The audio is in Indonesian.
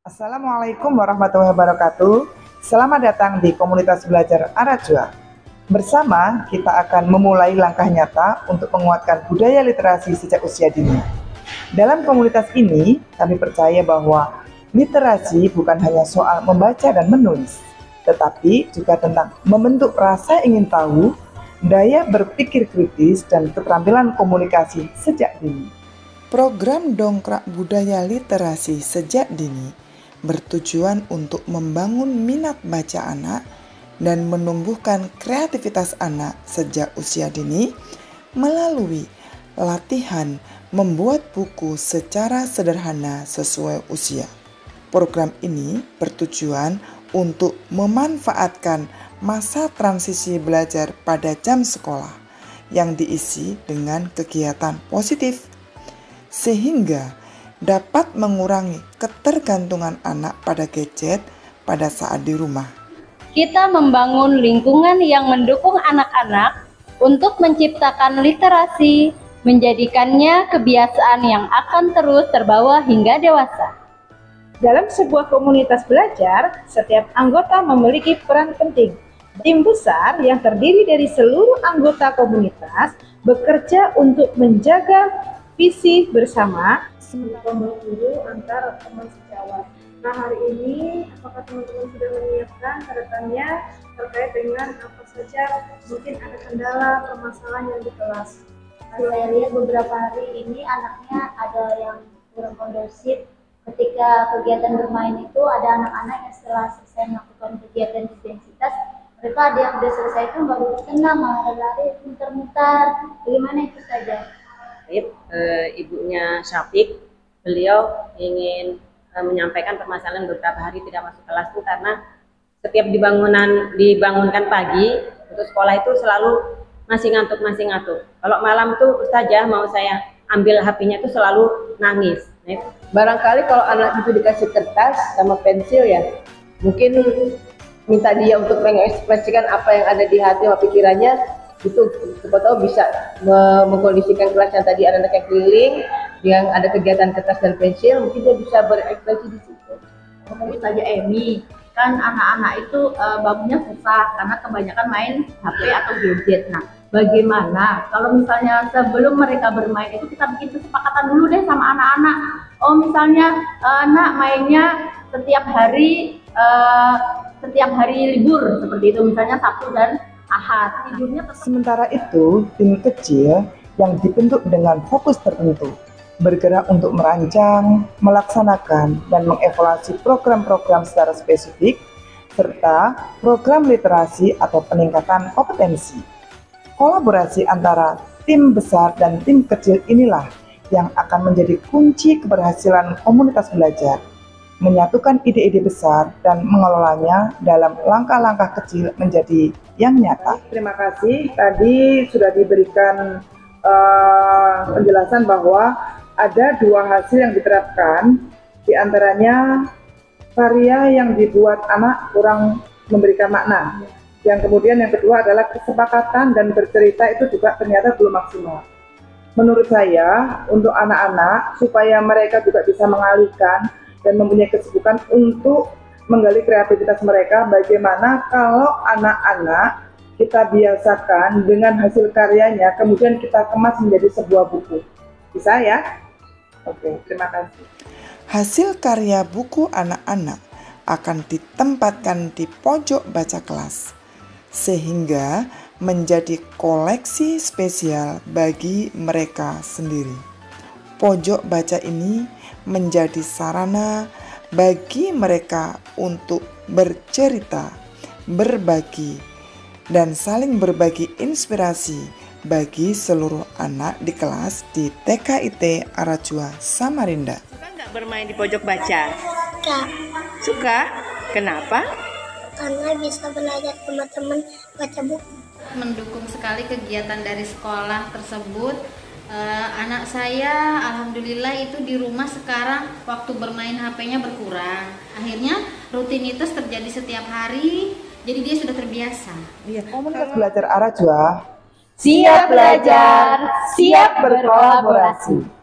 Assalamualaikum warahmatullahi wabarakatuh. Selamat datang di komunitas belajar Arajua. Bersama kita akan memulai langkah nyata untuk menguatkan budaya literasi sejak usia dini. Dalam komunitas ini, kami percaya bahwa literasi bukan hanya soal membaca dan menulis, tetapi juga tentang membentuk rasa ingin tahu, daya berpikir kritis, dan keterampilan komunikasi sejak dini. Program Dongkrak Budaya Literasi Sejak Dini bertujuan untuk membangun minat baca anak dan menumbuhkan kreativitas anak sejak usia dini melalui latihan membuat buku secara sederhana sesuai usia. Program ini bertujuan untuk memanfaatkan masa transisi belajar pada jam sekolah yang diisi dengan kegiatan positif, sehingga dapat mengurangi ketergantungan anak pada gadget pada saat di rumah. Kita membangun lingkungan yang mendukung anak-anak untuk menciptakan literasi, menjadikannya kebiasaan yang akan terus terbawa hingga dewasa. Dalam sebuah komunitas belajar, setiap anggota memiliki peran penting. Tim besar yang terdiri dari seluruh anggota komunitas bekerja untuk menjaga visi bersama sementara guru antar teman sejawat. Nah, hari ini apakah teman-teman sudah menyiapkan catatannya terkait dengan apa saja mungkin ada kendala permasalahan yang di kelas? Saya lihat beberapa hari ini anaknya ada yang kurang kondusif. Ketika kegiatan bermain itu ada anak-anak yang setelah selesai melakukan kegiatan intensitas, mereka ada yang sudah selesai itu baru tenang, malah lari muter-muter. Bagaimana itu saja? Ibunya Syafiq, beliau ingin menyampaikan permasalahan beberapa hari tidak masuk kelas itu karena setiap dibangunkan pagi untuk sekolah itu selalu masih ngantuk. Kalau malam tuh Ustazah mau saya ambil HP-nya itu selalu nangis. Barangkali kalau anak itu dikasih kertas sama pensil ya, mungkin minta dia untuk mengekspresikan apa yang ada di hati sama pikirannya, itu siapa tahu bisa mengkondisikan kelas yang tadi anak-anak yang keliling yang ada kegiatan kertas dan pensil, mungkin dia bisa berekspresi di situ. Ngomong saja Emi, kan anak-anak itu bangunnya susah karena kebanyakan main HP atau gadget. Nah, bagaimana kalau misalnya sebelum mereka bermain itu kita bikin kesepakatan dulu deh sama anak-anak. Oh, misalnya anak mainnya setiap hari libur seperti itu, misalnya Sabtu dan Ahad. Sementara itu, tim kecil yang dibentuk dengan fokus tertentu bergerak untuk merancang, melaksanakan, dan mengevaluasi program-program secara spesifik serta program literasi atau peningkatan kompetensi. Kolaborasi antara tim besar dan tim kecil inilah yang akan menjadi kunci keberhasilan komunitas belajar, menyatukan ide-ide besar dan mengelolanya dalam langkah-langkah kecil menjadi yang nyata. Terima kasih, tadi sudah diberikan penjelasan bahwa ada dua hasil yang diterapkan, diantaranya karya yang dibuat anak kurang memberikan makna. Yang kemudian yang kedua adalah kesepakatan dan bercerita itu juga ternyata belum maksimal. Menurut saya, untuk anak-anak supaya mereka juga bisa mengalihkan dan mempunyai kesibukan untuk menggali kreativitas mereka, bagaimana kalau anak-anak kita biasakan dengan hasil karyanya, kemudian kita kemas menjadi sebuah buku. Bisa ya? Oke, terima kasih. Hasil karya buku anak-anak akan ditempatkan di pojok baca kelas, sehingga menjadi koleksi spesial bagi mereka sendiri. Pojok baca ini menjadi sarana bagi mereka untuk bercerita, berbagi, dan saling berbagi inspirasi bagi seluruh anak di kelas di TKIT Arajua Samarinda. Suka nggak bermain di pojok baca? Suka. Suka? Kenapa? Karena bisa belajar teman-teman baca buku. Mendukung sekali kegiatan dari sekolah tersebut. Anak saya alhamdulillah itu di rumah sekarang waktu bermain HP-nya berkurang. Akhirnya rutinitas terjadi setiap hari, jadi dia sudah terbiasa. Komunitas belajar Arajua Siap belajar, siap berkolaborasi.